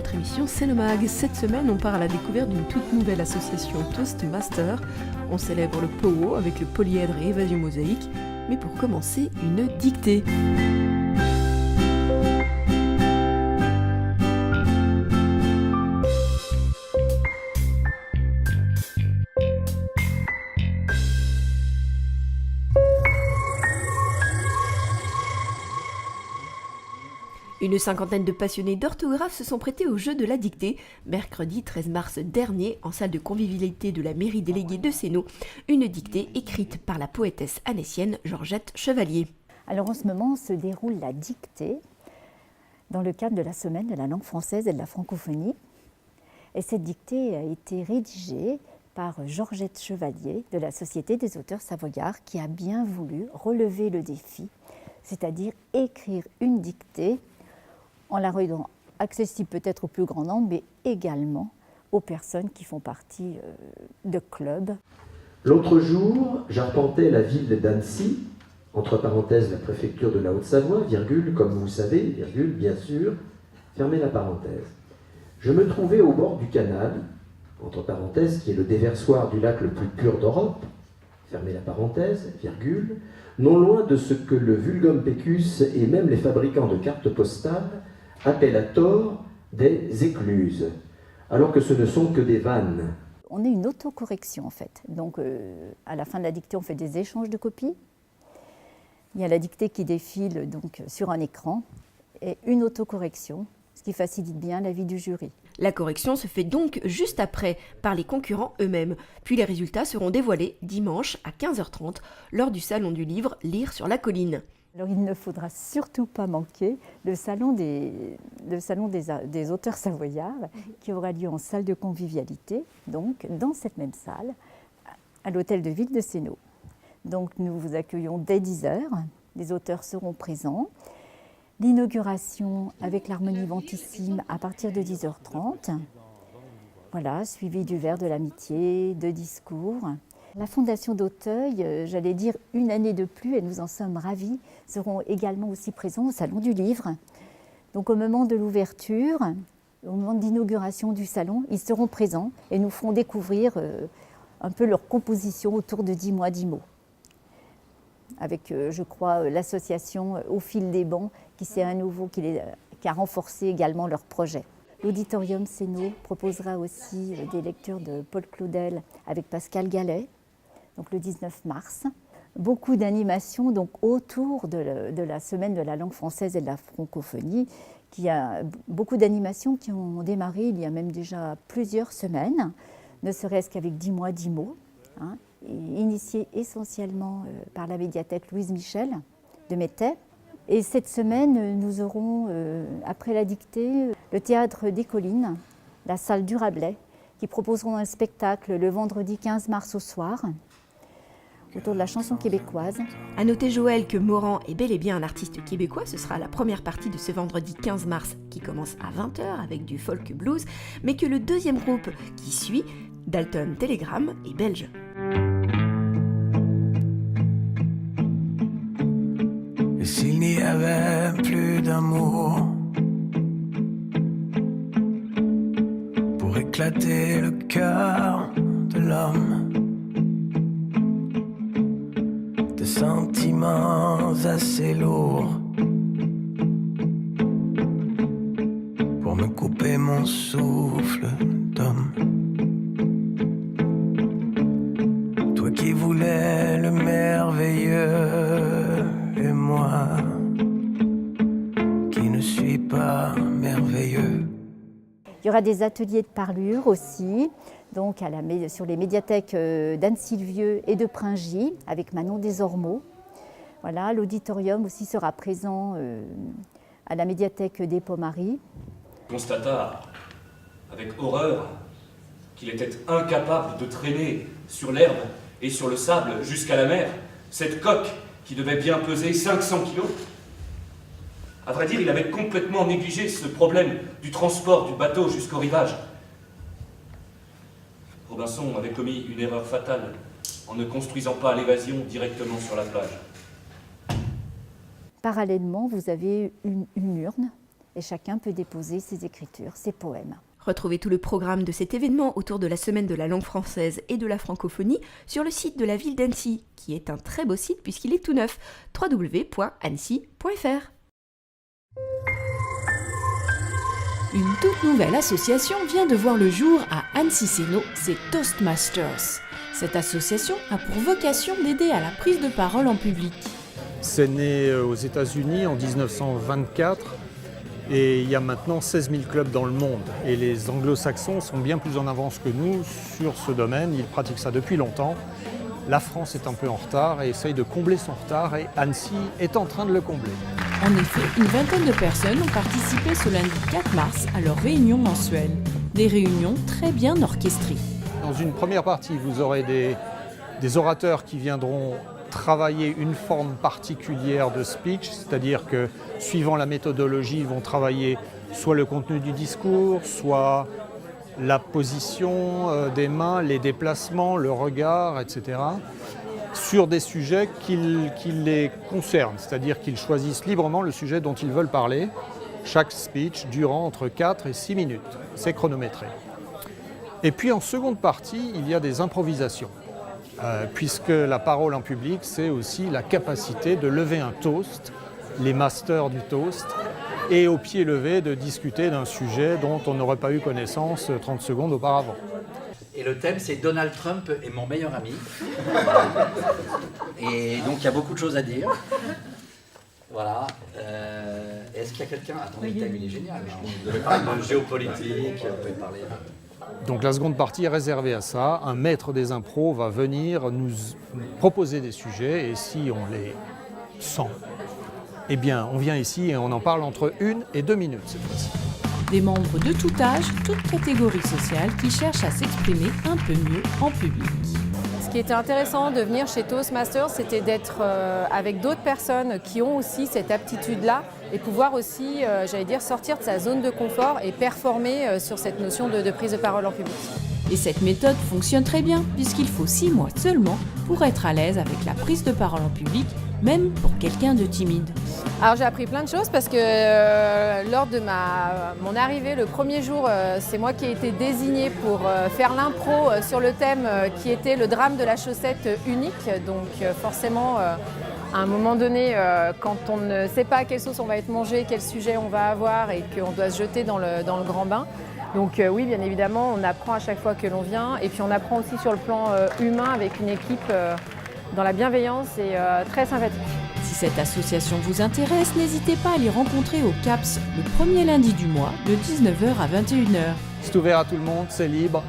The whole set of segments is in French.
votre émission C'est le Mag. Cette semaine, on part à la découverte d'une toute nouvelle association Toastmaster. On célèbre le POWO avec le polyèdre et évasion mosaïque. Mais pour commencer, une dictée. Une cinquantaine de passionnés d'orthographe se sont prêtés au jeu de la dictée. Mercredi 13 mars dernier, en salle de convivialité de la mairie déléguée de Sénaux, une dictée écrite par la poétesse annécienne Georgette Chevalier. Alors en ce moment se déroule la dictée dans le cadre de la semaine de la langue française et de la francophonie. Et cette dictée a été rédigée par Georgette Chevalier de la Société des auteurs savoyards qui a bien voulu relever le défi, c'est-à-dire écrire une dictée en la rendant accessible peut-être au plus grand nombre, mais également aux personnes qui font partie de clubs. L'autre jour, j'arpentais la ville d'Annecy, entre parenthèses la préfecture de la Haute-Savoie, virgule, comme vous savez, virgule, bien sûr, fermez la parenthèse. Je me trouvais au bord du canal, entre parenthèses, qui est le déversoir du lac le plus pur d'Europe, fermez la parenthèse, virgule, non loin de ce que le vulgum pecus et même les fabricants de cartes postales appellent à tort des écluses, alors que ce ne sont que des vannes. On est une autocorrection en fait. Donc à la fin de la dictée, on fait des échanges de copies. Il y a la dictée qui défile donc sur un écran et une autocorrection, ce qui facilite bien la vie du jury. La correction se fait donc juste après par les concurrents eux-mêmes. Puis les résultats seront dévoilés dimanche à 15h30 lors du Salon du Livre Lire sur la colline. Alors il ne faudra surtout pas manquer le salon des auteurs savoyards qui aura lieu en salle de convivialité, donc dans cette même salle, à l'hôtel de ville de Sénaux. Donc nous vous accueillons dès 10h, les auteurs seront présents. L'inauguration avec l'harmonie ventissime à partir de 10h30, voilà, suivi du verre de l'amitié, de discours. La Fondation d'Auteuil, j'allais dire une année de plus, et nous en sommes ravis, seront également aussi présents au Salon du Livre. Donc au moment de l'ouverture, au moment d'inauguration du salon, ils seront présents et nous feront découvrir un peu leur composition autour de 10 mois, 10 mots. Avec, je crois, l'association Au fil des bancs, qui a renforcé également leur projet. L'Auditorium Sénaux proposera aussi des lectures de Paul Claudel avec Pascal Gallet, donc le 19 mars. Beaucoup d'animations donc, autour de la semaine de la langue française et de la francophonie. Beaucoup d'animations qui ont démarré il y a même déjà plusieurs semaines, ne serait-ce qu'avec 10 mois, 10 mots, initiées essentiellement par la médiathèque Louise Michel de Métais. Et cette semaine, nous aurons, après la dictée, le Théâtre des Collines, la salle du Rabelais, qui proposeront un spectacle le vendredi 15 mars au soir, autour de la chanson québécoise. À noter, Joël, que Morand est bel et bien un artiste québécois. Ce sera la première partie de ce vendredi 15 mars qui commence à 20h avec du folk blues, mais que le deuxième groupe qui suit, Dalton Telegram, est belge. Et s'il n'y avait plus d'amour pour éclater le cœur de l'homme, des sentiments assez lourds pour me couper mon souffle d'homme. Toi qui voulais le merveilleux et moi qui ne suis pas merveilleux. Il y aura des ateliers de parlure aussi, donc sur les médiathèques d'Anne-Sylvieux et de Pringy, avec Manon Desormeaux. Voilà, l'auditorium aussi sera présent à la médiathèque des Pommaries. Constata avec horreur qu'il était incapable de traîner sur l'herbe et sur le sable jusqu'à la mer cette coque qui devait bien peser 500 kilos. À vrai dire, il avait complètement négligé ce problème du transport du bateau jusqu'au rivage. Robinson avait commis une erreur fatale en ne construisant pas l'évasion directement sur la plage. Parallèlement, vous avez une urne et chacun peut déposer ses écritures, ses poèmes. Retrouvez tout le programme de cet événement autour de la semaine de la langue française et de la francophonie sur le site de la ville d'Annecy, qui est un très beau site puisqu'il est tout neuf, www.annecy.fr. Une toute nouvelle association vient de voir le jour à Annecy-Sénaux, c'est Toastmasters. Cette association a pour vocation d'aider à la prise de parole en public. C'est né aux États-Unis en 1924 et il y a maintenant 16 000 clubs dans le monde. Et les anglo-saxons sont bien plus en avance que nous sur ce domaine, ils pratiquent ça depuis longtemps. La France est un peu en retard et essaye de combler son retard et Annecy est en train de le combler. En effet, une vingtaine de personnes ont participé ce lundi 4 mars à leur réunion mensuelle. Des réunions très bien orchestrées. Dans une première partie, vous aurez des orateurs qui viendront travailler une forme particulière de speech, c'est-à-dire que suivant la méthodologie, ils vont travailler soit le contenu du discours, soit la position des mains, les déplacements, le regard, etc., sur des sujets qui les concernent, c'est-à-dire qu'ils choisissent librement le sujet dont ils veulent parler. Chaque speech durant entre 4 et 6 minutes, c'est chronométré. Et puis en seconde partie, il y a des improvisations, puisque la parole en public, c'est aussi la capacité de lever un toast, les masters du toast, et au pied levé de discuter d'un sujet dont on n'aurait pas eu connaissance 30 secondes auparavant. Et le thème, c'est Donald Trump est mon meilleur ami. Et donc, il y a beaucoup de choses à dire. Voilà. Est-ce qu'il y a quelqu'un... Attendez, le thème, il est génial. Vous devez parler de géopolitique, vous pouvez parler... Donc la seconde partie est réservée à ça. Un maître des impros va venir nous proposer des sujets et si on les sent, eh bien, on vient ici et on en parle entre 1 et 2 minutes cette fois-ci. Des membres de tout âge, toute catégorie sociale qui cherchent à s'exprimer un peu mieux en public. Ce qui était intéressant de venir chez Toastmasters, c'était d'être avec d'autres personnes qui ont aussi cette aptitude-là et pouvoir aussi, sortir de sa zone de confort et performer sur cette notion de prise de parole en public. Et cette méthode fonctionne très bien puisqu'il faut 6 mois seulement pour être à l'aise avec la prise de parole en public, même pour quelqu'un de timide. Alors j'ai appris plein de choses parce que lors de mon arrivée, le premier jour, c'est moi qui ai été désignée pour faire l'impro sur le thème qui était le drame de la chaussette unique. Donc forcément, à un moment donné, quand on ne sait pas à quelle sauce on va être mangé, quel sujet on va avoir et qu'on doit se jeter dans le grand bain. Donc oui, bien évidemment, on apprend à chaque fois que l'on vient et puis on apprend aussi sur le plan humain avec une équipe dans la bienveillance et très sympathique. Si cette association vous intéresse, n'hésitez pas à les rencontrer au CAPS le premier lundi du mois de 19h à 21h. C'est ouvert à tout le monde, c'est libre.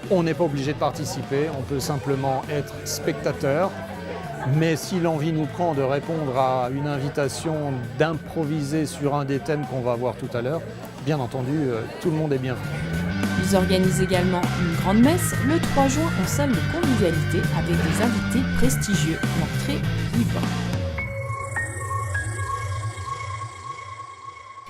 On n'est pas obligé de participer, on peut simplement être spectateur. Mais si l'envie nous prend de répondre à une invitation d'improviser sur un des thèmes qu'on va voir tout à l'heure, bien entendu, tout le monde est bienvenu. Ils organisent également une grande messe le 3 juin en salle de convivialité avec des invités prestigieux. L'entrée libre.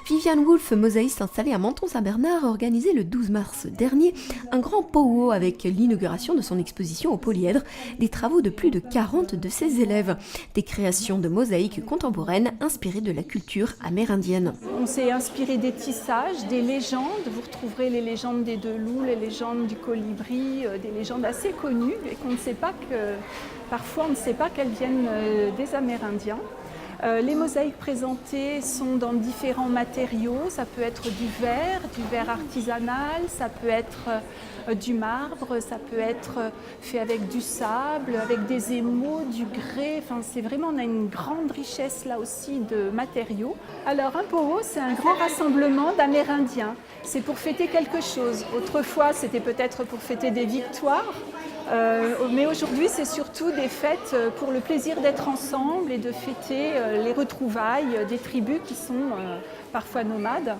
Viviane Woolf, mosaïste installée à Menton-Saint-Bernard, a organisé le 12 mars dernier un grand powwow avec l'inauguration de son exposition au Polyèdre, des travaux de plus de 40 de ses élèves, des créations de mosaïques contemporaines inspirées de la culture amérindienne. On s'est inspiré des tissages, des légendes, vous retrouverez les légendes des deux loups, les légendes du colibri, des légendes assez connues et qu'on ne sait pas parfois on ne sait pas qu'elles viennent des Amérindiens. Les mosaïques présentées sont dans différents matériaux, ça peut être du verre artisanal, ça peut être du marbre, ça peut être fait avec du sable, avec des émaux, du grès, enfin c'est vraiment, on a une grande richesse là aussi de matériaux. Alors un powwow, c'est un grand rassemblement d'Amérindiens, c'est pour fêter quelque chose. Autrefois c'était peut-être pour fêter des victoires, mais aujourd'hui c'est surtout des fêtes pour le plaisir d'être ensemble et de fêter les retrouvailles des tribus qui sont parfois nomades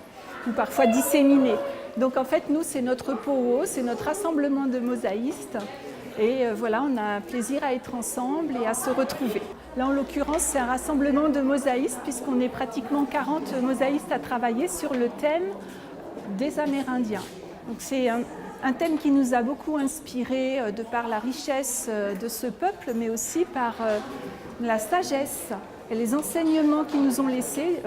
ou parfois disséminées. Donc en fait nous c'est notre powwow, c'est notre rassemblement de mosaïstes et voilà, on a plaisir à être ensemble et à se retrouver. Là en l'occurrence c'est un rassemblement de mosaïstes puisqu'on est pratiquement 40 mosaïstes à travailler sur le thème des Amérindiens. Donc c'est un thème qui nous a beaucoup inspiré de par la richesse de ce peuple, mais aussi par la sagesse et les enseignements qu'ils nous ont laissés,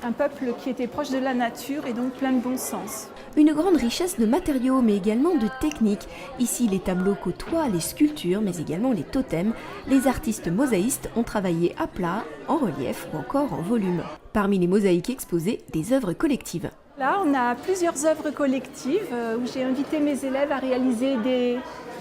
un peuple qui était proche de la nature et donc plein de bon sens. Une grande richesse de matériaux, mais également de techniques. Ici, les tableaux côtoient les sculptures, mais également les totems. Les artistes mosaïstes ont travaillé à plat, en relief ou encore en volume. Parmi les mosaïques exposées, des œuvres collectives. Là, on a plusieurs œuvres collectives où j'ai invité mes élèves à réaliser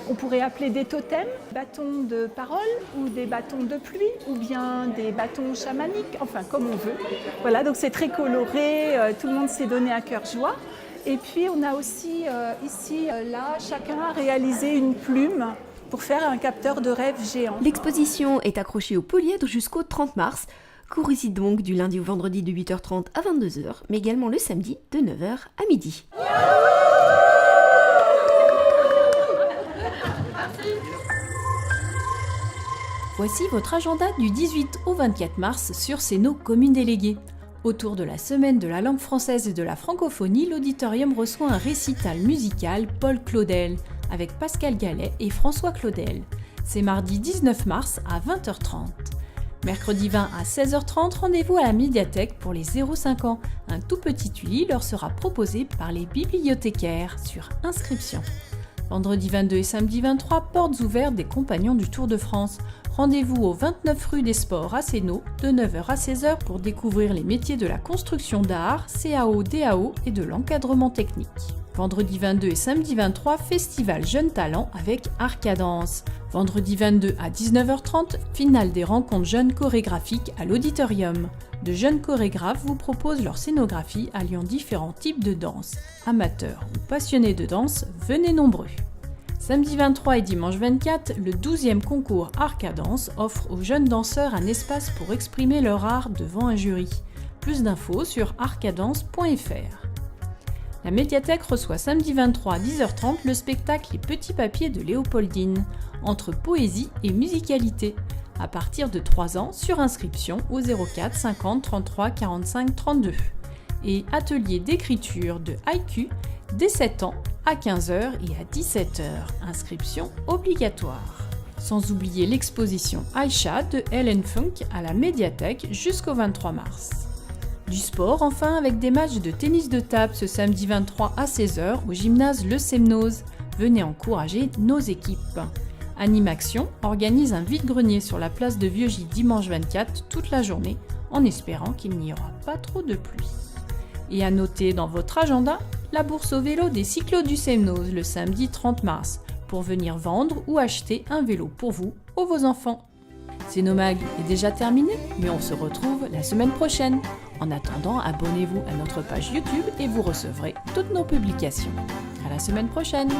on pourrait appeler des totems, bâtons de parole ou des bâtons de pluie ou bien des bâtons chamaniques, enfin comme on veut. Voilà, donc c'est très coloré, tout le monde s'est donné à cœur joie. Et puis on a aussi ici, là, chacun a réalisé une plume pour faire un capteur de rêve géant. L'exposition est accrochée au Polyèdre jusqu'au 30 mars. Cours ici donc du lundi au vendredi de 8h30 à 22h, mais également le samedi de 9h à midi. Voici votre agenda du 18 au 24 mars sur Céno Communes Déléguées. Autour de la semaine de la langue française et de la francophonie, l'auditorium reçoit un récital musical Paul Claudel avec Pascal Gallet et François Claudel. C'est mardi 19 mars à 20h30. Mercredi 20 à 16h30, rendez-vous à la médiathèque pour les 0-5 ans. Un tout petit Uli leur sera proposé par les bibliothécaires sur inscription. Vendredi 22 et samedi 23, portes ouvertes des Compagnons du Tour de France. Rendez-vous au 29 rue des Sports à Céno, de 9h à 16h pour découvrir les métiers de la construction d'art, CAO, DAO et de l'encadrement technique. Vendredi 22 et samedi 23, festival Jeunes Talents avec Arcadance. Vendredi 22 à 19h30, finale des rencontres jeunes chorégraphiques à l'auditorium. De jeunes chorégraphes vous proposent leur scénographie alliant différents types de danse. Amateurs ou passionnés de danse, venez nombreux. Samedi 23 et dimanche 24, le 12e concours Arcadance offre aux jeunes danseurs un espace pour exprimer leur art devant un jury. Plus d'infos sur arcadance.fr. La médiathèque reçoit samedi 23 à 10h30 le spectacle Les Petits Papiers de Léopoldine, entre poésie et musicalité, à partir de 3 ans sur inscription au 04 50 33 45 32. Et atelier d'écriture de haïku dès 7 ans à 15h et à 17h, inscription obligatoire. Sans oublier l'exposition Aïcha de Helen Funk à la médiathèque jusqu'au 23 mars. Du sport enfin avec des matchs de tennis de table ce samedi 23 à 16h au gymnase Le Semnoz. Venez encourager nos équipes. Animaction organise un vide-grenier sur la place de Vieux-Gîtes dimanche 24 toute la journée en espérant qu'il n'y aura pas trop de pluie. Et à noter dans votre agenda, la bourse au vélo des cyclos du Semnoz le samedi 30 mars pour venir vendre ou acheter un vélo pour vous ou vos enfants. Cénomag est déjà terminé, mais on se retrouve la semaine prochaine. En attendant, abonnez-vous à notre page YouTube et vous recevrez toutes nos publications. À la semaine prochaine!